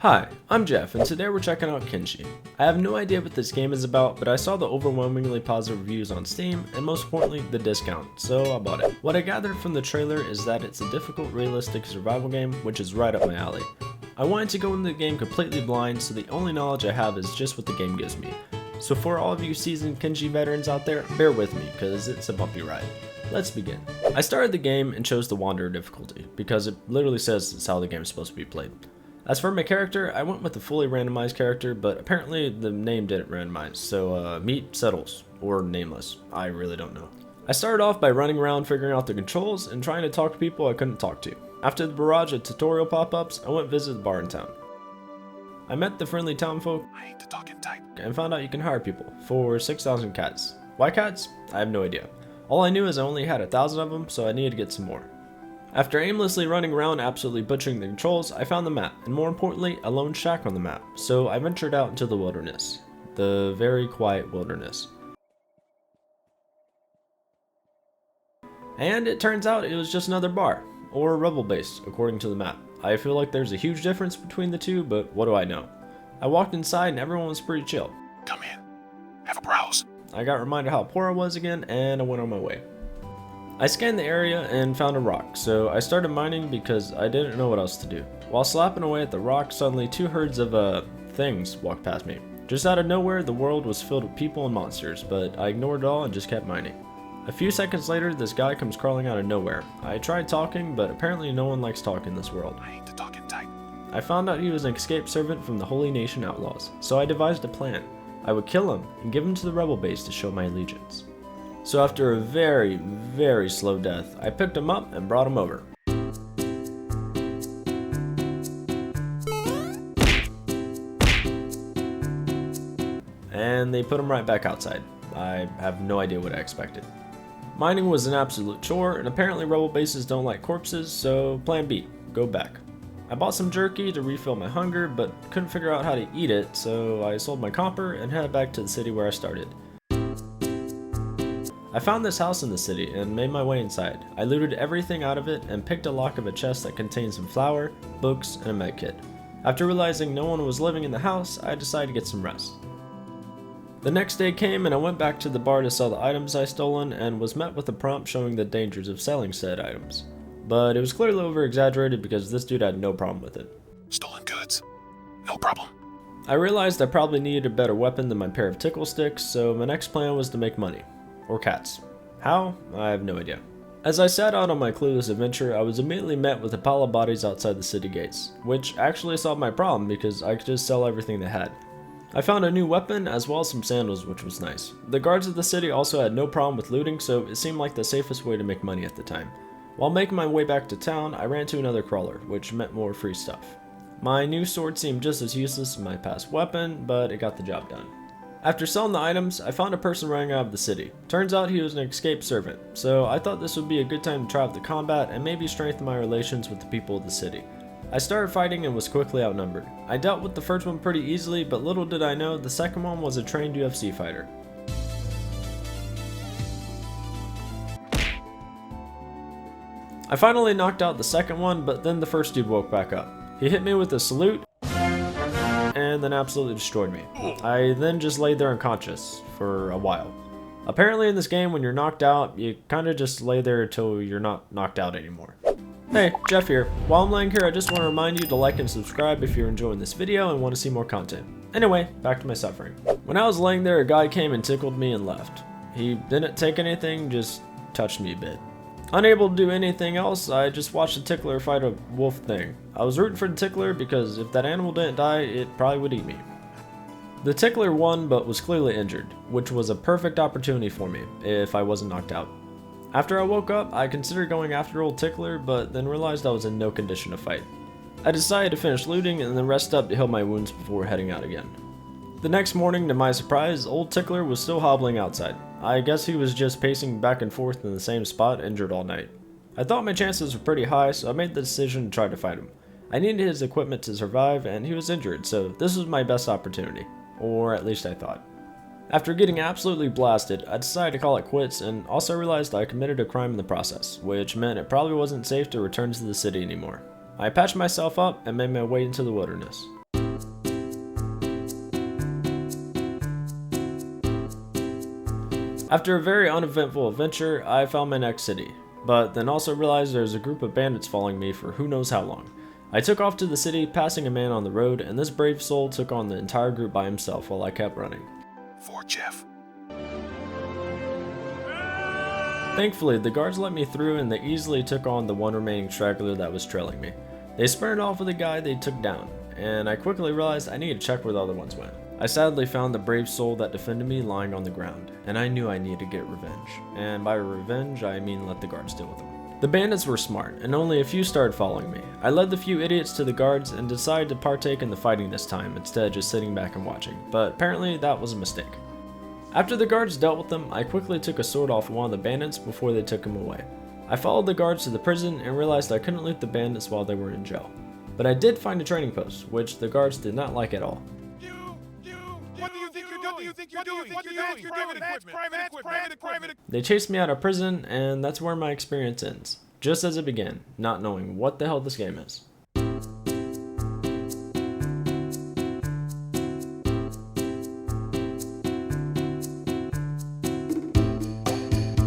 Hi, I'm Jeff, and today we're checking out Kenshi. I have no idea what this game is about, but I saw the overwhelmingly positive reviews on Steam, and most importantly, the discount, so I bought it. What I gathered from the trailer is that it's a difficult, realistic survival game, which is right up my alley. I wanted to go into the game completely blind, so the only knowledge I have is just what the game gives me. So for all of you seasoned Kenshi veterans out there, bear with me, because it's a bumpy ride. Let's begin. I started the game and chose the Wanderer difficulty, because it literally says it's how the game is supposed to be played. As for my character, I went with a fully randomized character, but apparently the name didn't randomize, so meet Settles, or Nameless, I really don't know. I started off by running around figuring out the controls and trying to talk to people I couldn't talk to. After the barrage of tutorial pop-ups, I went visit the bar in town. I met the friendly townfolk and found out you can hire people for 6,000 cats. Why cats? I have no idea. All I knew is I only had 1,000 of them, so I needed to get some more. After aimlessly running around absolutely butchering the controls, I found the map, and more importantly, a lone shack on the map, so I ventured out into the wilderness. The very quiet wilderness. And it turns out it was just another bar, or a rebel base, according to the map. I feel like there's a huge difference between the two, but what do I know? I walked inside and everyone was pretty chill. Come in, have a browse. I got reminded how poor I was again, and I went on my way. I scanned the area and found a rock, so I started mining because I didn't know what else to do. While slapping away at the rock, suddenly two herds of things walked past me. Just out of nowhere, the world was filled with people and monsters, but I ignored it all and just kept mining. A few seconds later, this guy comes crawling out of nowhere. I tried talking, but apparently no one likes talking in this world. I hate to talk in type. I found out he was an escaped servant from the Holy Nation Outlaws, so I devised a plan. I would kill him and give him to the rebel base to show my allegiance. So after a very, very slow death, I picked him up and brought him over. And they put him right back outside. I have no idea what I expected. Mining was an absolute chore, and apparently rebel bases don't like corpses, so plan B, go back. I bought some jerky to refill my hunger, but couldn't figure out how to eat it, so I sold my copper and headed back to the city where I started. I found this house in the city and made my way inside. I looted everything out of it and picked a lock of a chest that contained some flour, books, and a medkit. After realizing no one was living in the house, I decided to get some rest. The next day came and I went back to the bar to sell the items I stolen and was met with a prompt showing the dangers of selling said items. But it was clearly over exaggerated because this dude had no problem with it. Stolen goods, no problem. I realized I probably needed a better weapon than my pair of tickle sticks, so my next plan was to make money. Or cats. How? I have no idea. As I set out on my clueless adventure, I was immediately met with a pile of bodies outside the city gates, which actually solved my problem because I could just sell everything they had. I found a new weapon as well as some sandals, which was nice. The guards of the city also had no problem with looting, so it seemed like the safest way to make money at the time. While making my way back to town, I ran to another crawler, which meant more free stuff. My new sword seemed just as useless as my past weapon, but it got the job done. After selling the items, I found a person running out of the city. Turns out he was an escaped servant, so I thought this would be a good time to try out the combat and maybe strengthen my relations with the people of the city. I started fighting and was quickly outnumbered. I dealt with the first one pretty easily, but little did I know the second one was a trained UFC fighter. I finally knocked out the second one, but then the first dude woke back up. He hit me with a salute and then absolutely destroyed me. I then just laid there unconscious for a while. Apparently in this game, when you're knocked out, you kinda just lay there until you're not knocked out anymore. Hey, Jeff here. While I'm laying here, I just want to remind you to like and subscribe if you're enjoying this video and want to see more content. Anyway, back to my suffering. When I was laying there, a guy came and tickled me and left. He didn't take anything, just touched me a bit. Unable to do anything else, I just watched the Tickler fight a wolf thing. I was rooting for the Tickler because if that animal didn't die, it probably would eat me. The Tickler won but was clearly injured, which was a perfect opportunity for me if I wasn't knocked out. After I woke up, I considered going after old Tickler, but then realized I was in no condition to fight. I decided to finish looting and then rest up to heal my wounds before heading out again. The next morning, to my surprise, old Tickler was still hobbling outside. I guess he was just pacing back and forth in the same spot, injured all night. I thought my chances were pretty high, so I made the decision to try to fight him. I needed his equipment to survive, and he was injured, so this was my best opportunity. Or at least I thought. After getting absolutely blasted, I decided to call it quits and also realized I committed a crime in the process, which meant it probably wasn't safe to return to the city anymore. I patched myself up and made my way into the wilderness. After a very uneventful adventure, I found my next city, but then also realized there was a group of bandits following me for who knows how long. I took off to the city, passing a man on the road, and this brave soul took on the entire group by himself while I kept running. For Jeff. Thankfully, the guards let me through and they easily took on the one remaining straggler that was trailing me. They sprinted off with the guy they took down, and I quickly realized I needed to check where the other ones went. I sadly found the brave soul that defended me lying on the ground, and I knew I needed to get revenge. And by revenge, I mean let the guards deal with him. The bandits were smart, and only a few started following me. I led the few idiots to the guards and decided to partake in the fighting this time instead of just sitting back and watching, but apparently that was a mistake. After the guards dealt with them, I quickly took a sword off one of the bandits before they took him away. I followed the guards to the prison and realized I couldn't loot the bandits while they were in jail. But I did find a training post, which the guards did not like at all. What do you think you're doing? Private equipment. They chased me out of prison, and that's where my experience ends. Just as it began, not knowing what the hell this game is.